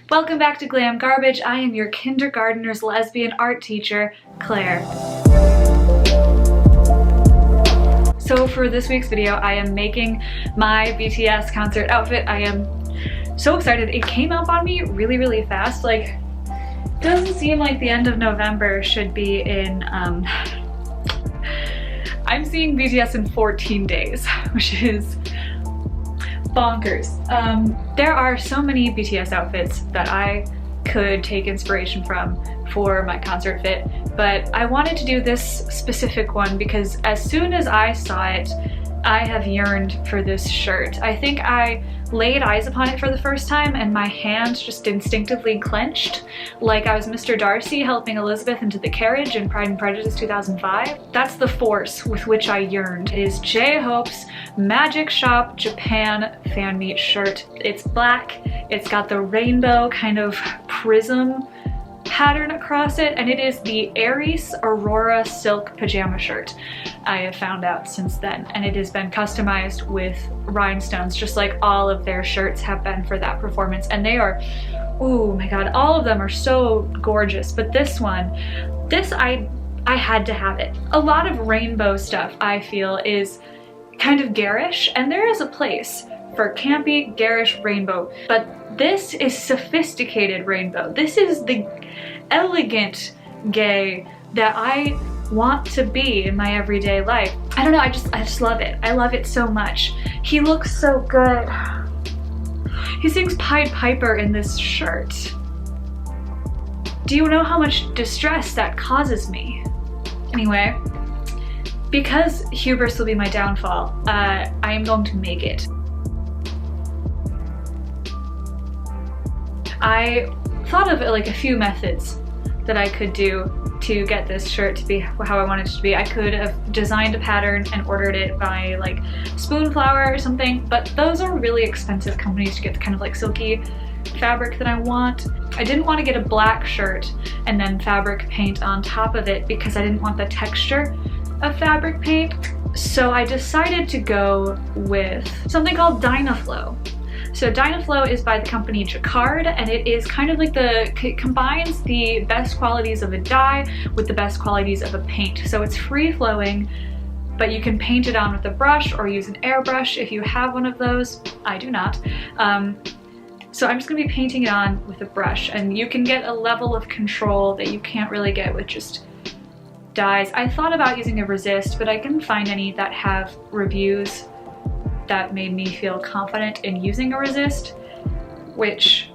Welcome back to Glam Garbage. I am your kindergartner's lesbian art teacher, Claire. So for this week's video, I am making my BTS concert outfit. I am so excited. It came up on me really fast. Like, doesn't seem like the end of November should be in, I'm seeing BTS in 14 days, which is bonkers. There are so many BTS outfits that I could take inspiration from for my concert fit, but I wanted to do this specific one because as soon as I saw it, I have yearned for this shirt. I think I laid eyes upon it for the first time and my hand just instinctively clenched, like I was Mr. Darcy helping Elizabeth into the carriage in Pride and Prejudice 2005. That's the force with which I yearned. It is J-Hope's Magic Shop Japan fan meet shirt. It's black, it's got the rainbow kind of prism pattern across it, and it is the Aries Aurora silk pajama shirt. I have found out since then, and it has been customized with rhinestones, just like all of their shirts have been for that performance, and they are, oh my god, all of them are so gorgeous. But this one, I had to have it. A lot of rainbow stuff, I feel, is kind of garish, and there is a place for campy, garish rainbow, but this is sophisticated rainbow. This is the elegant gay that I want to be in my everyday life. I don't know, I just love it. I love it so much. He looks so good. He sings Pied Piper in this shirt. Do you know how much distress that causes me? Anyway, because hubris will be my downfall, I am going to make it. I thought of like a few methods that I could do to get this shirt to be how I wanted it to be. I could have designed a pattern and ordered it by like Spoonflower or something, but those are really expensive companies to get the kind of like silky fabric that I want. I didn't want to get a black shirt and then fabric paint on top of it because I didn't want the texture of fabric paint. So I decided to go with something called Dynaflow. So Dynaflow is by the company Jacquard, and it is kind of like it combines the best qualities of a dye with the best qualities of a paint. So it's free flowing, but you can paint it on with a brush or use an airbrush if you have one of those. I do not. So I'm just gonna be painting it on with a brush, and you can get a level of control that you can't really get with just dyes. I thought about using a resist, but I couldn't find any that have reviews that made me feel confident in using a resist, which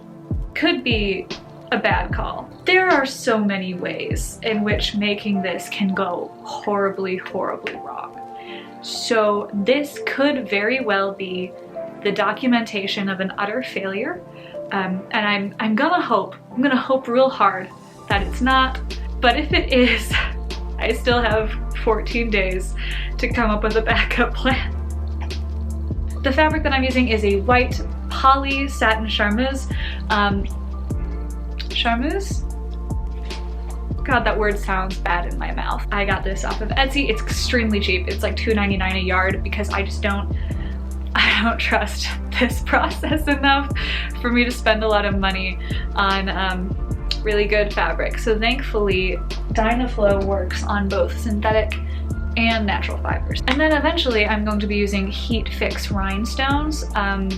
could be a bad call. There are so many ways in which making this can go horribly wrong. So this could very well be the documentation of an utter failure, and I'm gonna hope real hard that it's not, but if it is, I still have 14 days to come up with a backup plan. The fabric that I'm using is a white poly satin charmeuse. Charmeuse? God, that word sounds bad in my mouth. I got this off of Etsy. It's extremely cheap. It's like $2.99 a yard because I don't trust this process enough for me to spend a lot of money on really good fabric. So thankfully, Dynaflow works on both synthetic and natural fibers. And then eventually I'm going to be using heat fix rhinestones, and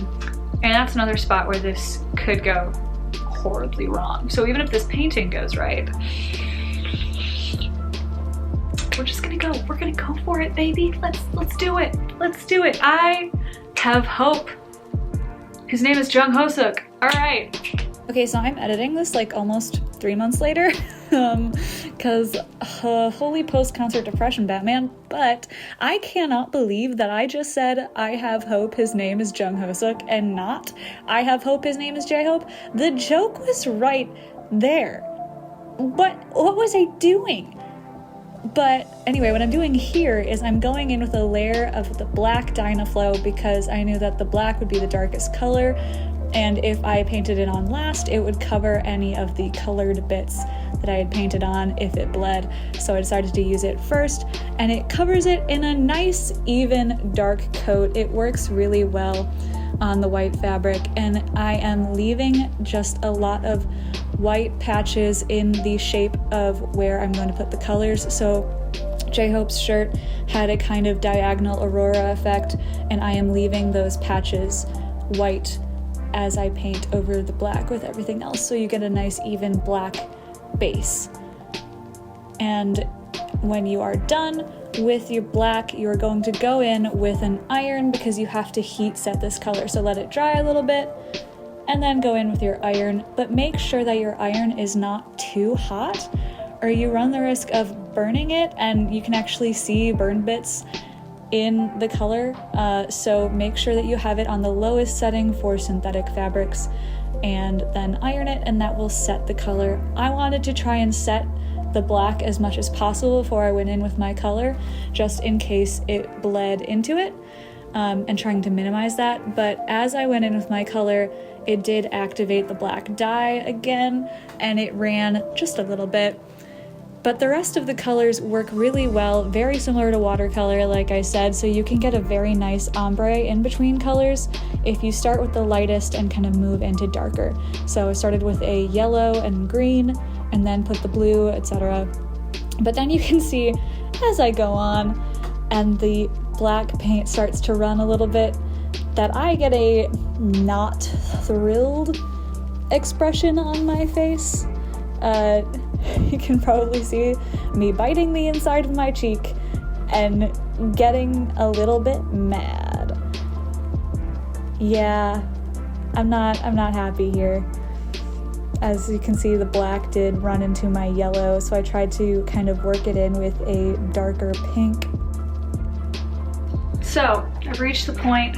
that's another spot where this could go horribly wrong. So even if this painting goes right, we're gonna go for it, baby. Let's do it. Let's do it. I have hope. His name is Jung Ho-suk. All right. Okay, so I'm editing this like almost 3 months later, because holy post-concert depression, Batman, but I cannot believe that I just said I have hope his name is Jung Ho-suk and not I have hope his name is J-Hope. The joke was right there. What was I doing? But anyway, what I'm doing here is I'm going in with a layer of the black Dynaflow because I knew that the black would be the darkest color, and if I painted it on last, it would cover any of the colored bits that I had painted on if it bled. So I decided to use it first, and it covers it in a nice, even, dark coat. It works really well. on the white fabric, and I am leaving just a lot of white patches in the shape of where I'm going to put the colors. So J-Hope's shirt had a kind of diagonal aurora effect, and I am leaving those patches white as I paint over the black with everything else, so you get a nice even black base. And when you are done with your black, you're going to go in with an iron, because you have to heat set this color. So let it dry a little bit and then go in with your iron, but make sure that your iron is not too hot or you run the risk of burning it, and you can actually see burn bits in the color. So make sure that you have it on the lowest setting for synthetic fabrics and then iron it, and that will set the color. I wanted to try and set the black as much as possible before I went in with my color, just in case it bled into it, and trying to minimize that. But as I went in with my color, it did activate the black dye again, and it ran just a little bit. But the rest of the colors work really well, very similar to watercolor, like I said, so you can get a very nice ombre in between colors if you start with the lightest and kind of move into darker. So I started with a yellow and green, and then put the blue, etc. But then you can see as I go on and the black paint starts to run a little bit, that I get a not thrilled expression on my face. You can probably see me biting the inside of my cheek and getting a little bit mad. Yeah, I'm not happy here. As you can see, the black did run into my yellow, so I tried to kind of work it in with a darker pink. So I've reached the point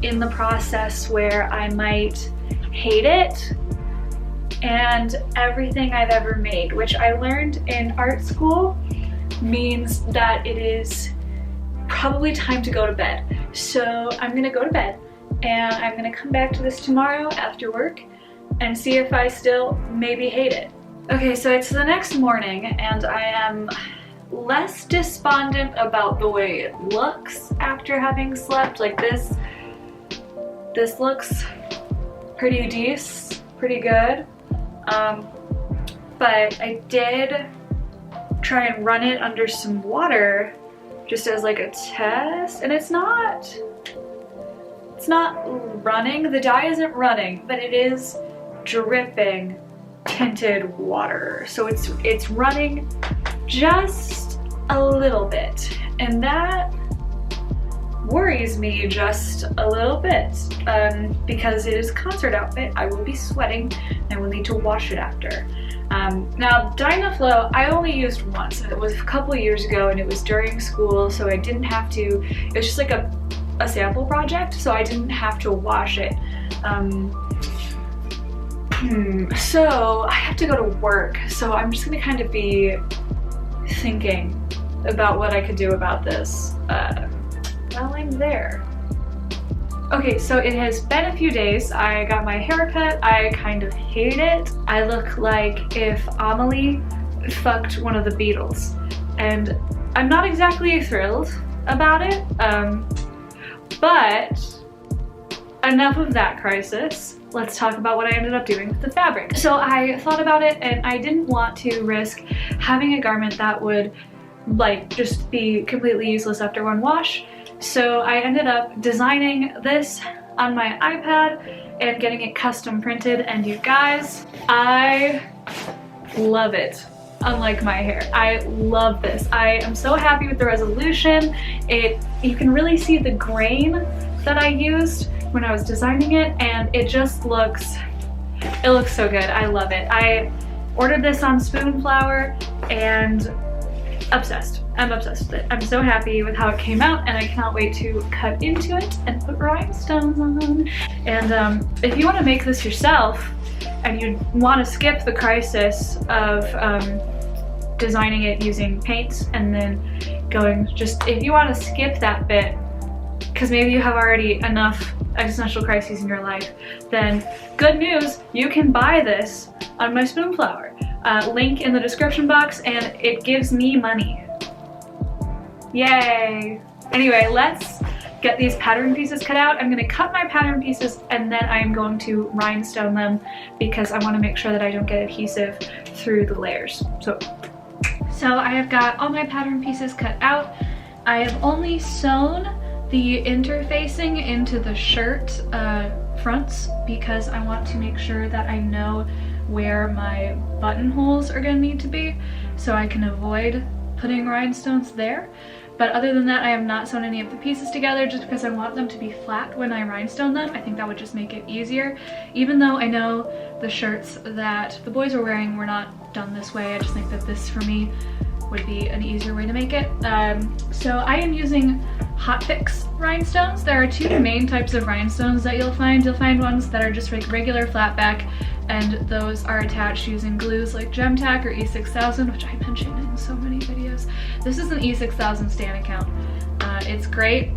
in the process where I might hate it and everything I've ever made, which I learned in art school means that it is probably time to go to bed. So I'm gonna go to bed, and I'm gonna come back to this tomorrow after work and see if I still maybe hate it. Okay, so it's the next morning, and I am less despondent about the way it looks after having slept. Like this looks pretty decent, pretty good. But I did try and run it under some water just as like a test, and it's not running. The dye isn't running, but it is dripping tinted water. So it's running just a little bit, and that worries me just a little bit, because it is a concert outfit. I will be sweating and I will need to wash it after. Now Dynaflow I only used once, and it was a couple years ago, and it was during school, so I didn't have to, it was just like a sample project, so I didn't have to wash it. So I have to go to work, so I'm just gonna kind of be thinking about what I could do about this while I'm there. Okay, so it has been a few days. I got my hair cut. I kind of hate it. I look like if Amelie fucked one of the Beatles, and I'm not exactly thrilled about it, but enough of that crisis. Let's talk about what I ended up doing with the fabric. So I thought about it, and I didn't want to risk having a garment that would like just be completely useless after one wash. So I ended up designing this on my iPad and getting it custom printed, and you guys, I love it. Unlike my hair, I love this. I am so happy with the resolution. You can really see the grain that I used when I was designing it, and it just looks, it looks so good. I love it. I ordered this on Spoonflower and obsessed. I'm obsessed with it. I'm so happy with how it came out, and I cannot wait to cut into it and put rhinestones on. And if you want to make this yourself and you want to skip the crisis of designing it using paint and then going, just if you want to skip that bit because maybe you have already enough existential crises in your life, then good news, you can buy this on my Spoonflower. Link in the description box, and it gives me money. Yay! Anyway, let's get these pattern pieces cut out. I'm gonna cut my pattern pieces and then I'm going to rhinestone them because I wanna make sure that I don't get adhesive through the layers. So I have got all my pattern pieces cut out. I have only sewn the interfacing into the shirt fronts because I want to make sure that I know where my buttonholes are gonna need to be so I can avoid putting rhinestones there. But other than that, I have not sewn any of the pieces together just because I want them to be flat when I rhinestone them. I think that would just make it easier. Even though I know the shirts that the boys were wearing were not done this way, I just think that this for me would be an easier way to make it. So I am using Hot Fix rhinestones. There are two main types of rhinestones that you'll find. You'll find ones that are just like regular flat back, and those are attached using glues like Gem Tack or E6000, which I mentioned in so many videos. This is an E6000 stan account. It's great,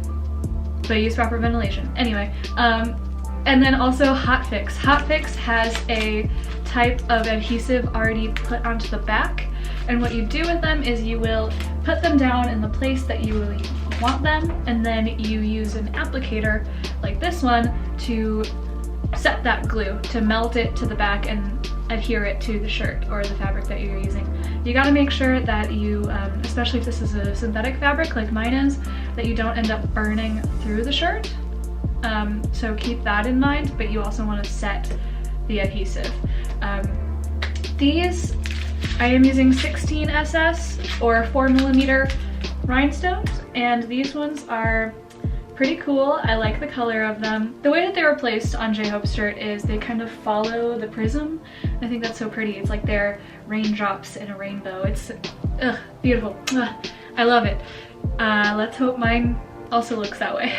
but use proper ventilation. Anyway, and then also Hot Fix. Hot Fix has a type of adhesive already put onto the back, and what you do with them is you will put them down in the place that you really want them, and then you use an applicator like this one to set that glue, to melt it to the back and adhere it to the shirt or the fabric that you're using. You gotta make sure that you, especially if this is a synthetic fabric like mine is, that you don't end up burning through the shirt. So keep that in mind, but you also want to set the adhesive. These, I am using 16 SS or 4mm rhinestones, and these ones are pretty cool. I like the color of them. The way that they were placed on J-Hope's shirt is they kind of follow the prism. I think that's so pretty. It's like they're raindrops in a rainbow. It's beautiful. I love it. Let's hope mine also looks that way.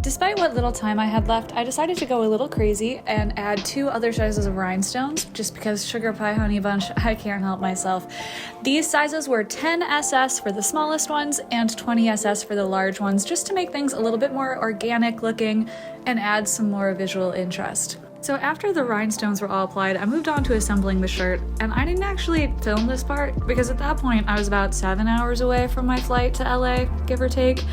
Despite what little time I had left, I decided to go a little crazy and add 2 other sizes of rhinestones, just because Sugar Pie Honey Bunch, I can't help myself. These sizes were 10 SS for the smallest ones and 20 SS for the large ones, just to make things a little bit more organic looking and add some more visual interest. So after the rhinestones were all applied, I moved on to assembling the shirt, and I didn't actually film this part because at that point I was about 7 hours away from my flight to LA, give or take,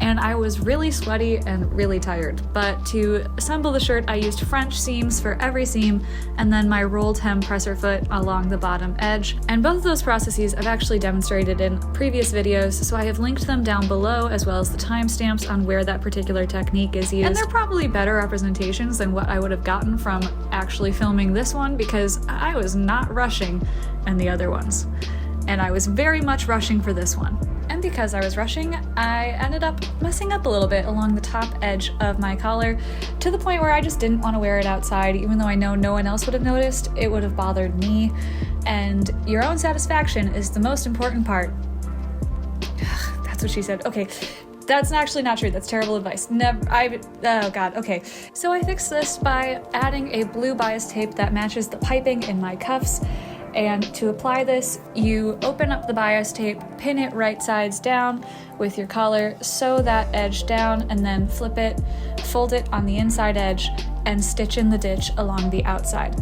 and I was really sweaty and really tired. But to assemble the shirt, I used French seams for every seam and then my rolled hem presser foot along the bottom edge. And both of those processes I've actually demonstrated in previous videos, so I have linked them down below as well as the timestamps on where that particular technique is used. And they're probably better representations than what I would have gotten from actually filming this one because I was not rushing in the other ones. And I was very much rushing for this one. And because I was rushing, I ended up messing up a little bit along the top edge of my collar to the point where I just didn't want to wear it outside, even though I know no one else would have noticed. It would have bothered me. And your own satisfaction is the most important part. That's what she said. Okay. That's actually not true. That's terrible advice. Oh god, okay. So I fixed this by adding a blue bias tape that matches the piping in my cuffs. And to apply this, you open up the bias tape, pin it right sides down with your collar, sew that edge down, and then flip it, fold it on the inside edge, and stitch in the ditch along the outside.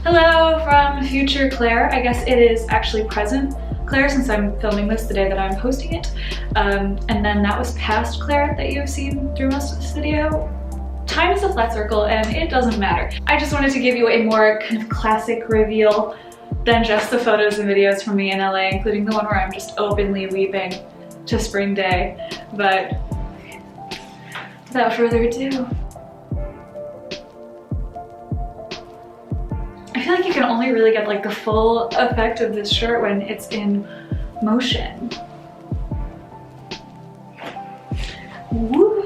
Hello from future Claire. I guess it is actually present Claire since I'm filming this the day that I'm posting it. And then that was past Claire that you've seen through most of this video. Time is a flat circle and it doesn't matter. I just wanted to give you a more kind of classic reveal than just the photos and videos from me in LA, including the one where I'm just openly weeping to spring day. But without further ado, I feel like you can only really get like the full effect of this shirt when it's in motion. Woo!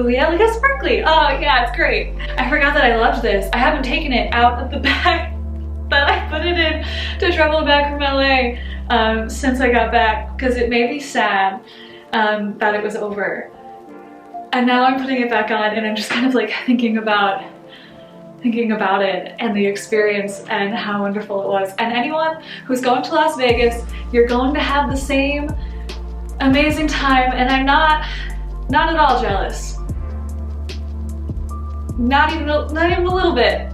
Yeah, look how sparkly. Oh yeah, it's great. I forgot that I loved this. I haven't taken it out of the bag. but I put it in to travel back from LA since I got back because it made me sad that it was over. And now I'm putting it back on and I'm just kind of like thinking about it and the experience and how wonderful it was. And anyone who's going to Las Vegas, you're going to have the same amazing time, and I'm not at all jealous. Not even a little bit.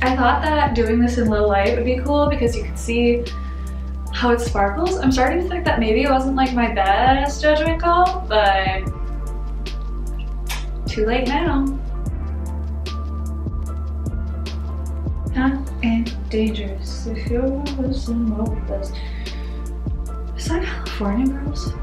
I thought that doing this in low light would be cool because you could see how it sparkles. I'm starting to think that maybe it wasn't like my best judgment call, but too late now. And dangerous if you're listening with us. Is that California Girls?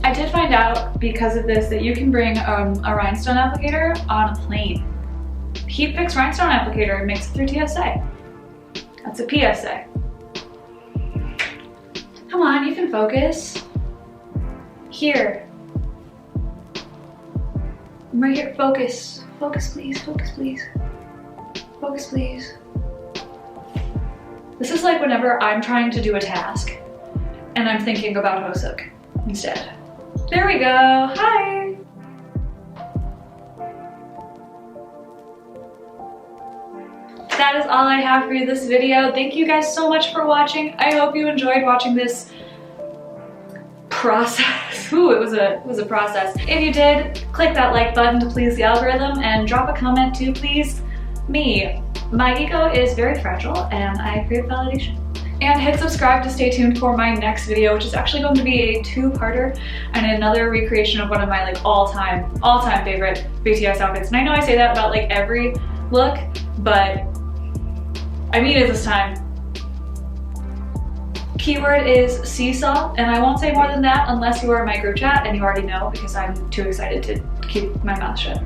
I did find out because of this that you can bring a rhinestone applicator on a plane. Heat Fix rhinestone applicator and makes it through TSA. That's a PSA. Come on, you can focus. Here. I'm right here. Focus. Focus, please. Focus, please. Focus, please. This is like whenever I'm trying to do a task and I'm thinking about Hoseok instead. There we go. Hi. That is all I have for you this video. Thank you guys so much for watching. I hope you enjoyed watching this process. Ooh, it was a process. If you did, click that like button to please the algorithm and drop a comment to please me. My ego is very fragile and I crave validation. And hit subscribe to stay tuned for my next video, which is actually going to be a two-parter and another recreation of one of my like all-time favorite BTS outfits. And I know I say that about like every look, but I mean it this time. Keyword is seesaw, and I won't say more than that unless you are in my group chat, and you already know because I'm too excited to keep my mouth shut.